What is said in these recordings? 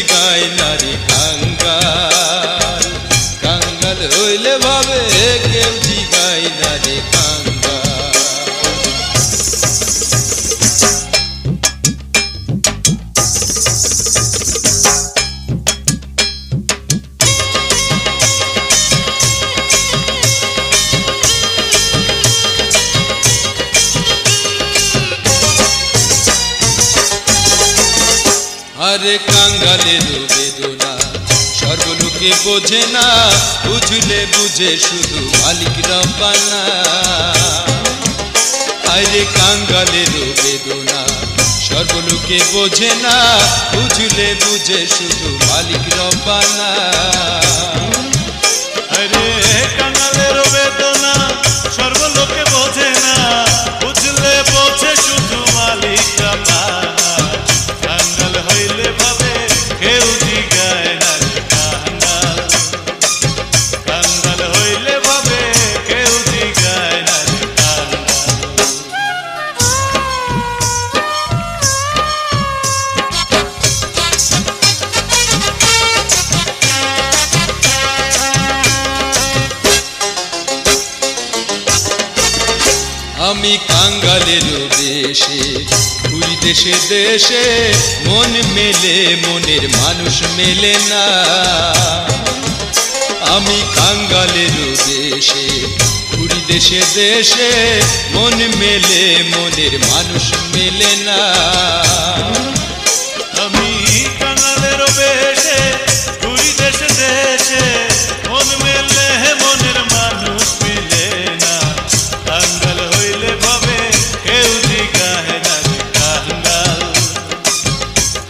জিগায় না রে কাঙ্গাল। কাঙ্গাল হইলে ভাবে কেউ জিগায় না রে কাঙ্গাল। আরে কাঙ্গালের বেদনা সর্বলোকে বোঝে না, বুঝলে বুঝে শুধু মালিক রব্বানা। আরে কাঙ্গালের বেদনা সর্বলোকে বোঝে না, বুঝলে বুঝে শুধু মালিক রব্বানা। আরে কাঙ্গালের বেদনা সর্বলোকে বোঝে না, বুঝলে বোঝে শুধু মালিক রব্বানা। কাঙ্গাল হইলে ভাবে কেউ জিগায় না রে কাঙ্গাল। কাঙ্গাল হইলে ভাবে কেউ জিগায় না রে কাঙ্গাল। আমি কাঙ্গালের দেশে ঘুরি দেশে দেশে, মন মেলে মনের মানুষ মেলে না। আমি কাঙ্গালের দেশে ঘুরি দেশে দেশে, মন মেলে মনের মানুষ মেলে না। আমি কাঙ্গালের বেশে ঘুরি দেশে দেশে, মন মেলে মনের মানুষ মিলে না। কাঙ্গাল হইলে ভাবে কেউ জিগায় না রে কাঙ্গাল।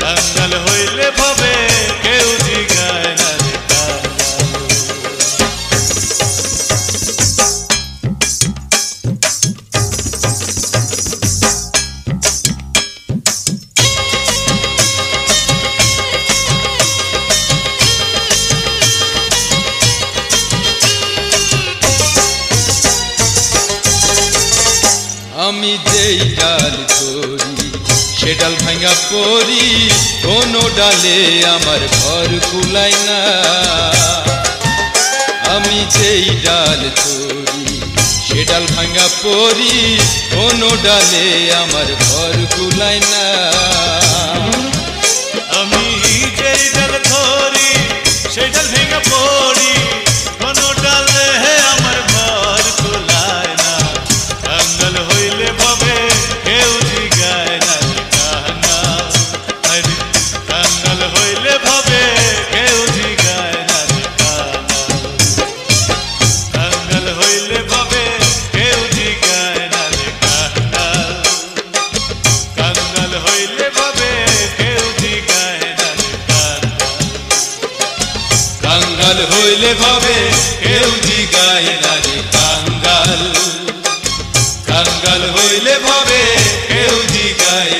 কাঙ্গাল হইলে ভাবে কেউ জিগায় না রে কাঙ্গাল। আমি যেই ডাল ধরি সে ডাল ভাঙা পড়ি, কোনো ডালে আমার ঘর কুলায় না। আমি যেই ডাল ধরি সে ডাল ভাঙা পড়ি, কোনো ডালে আমার ঘর কুলায় না। আমি যেই ডাল ধরি সেই ডাল ভেঙে পড়ি, কোনো ডালে আমার ঘর কুলায় না। কাঙ্গাল হইলে ভাবে কেউ জিগায় না রে কাঙ্গাল। আরে কাঙ্গাল হইলে ভাবে কেউ জিগায় না রে কাঙ্গাল। কাঙ্গাল হইলে ভাবে কেউ জিগায় না রে কাঙ্গাল। কাঙ্গাল হইলে ভাবে কেউ জিগায় না রে কাঙ্গাল। কাঙ্গাল হইলে ভাবে কেউ জিগায় না রে কাঙ্গাল। কাঙ্গাল হইলে ভাবে কেউ জিগায়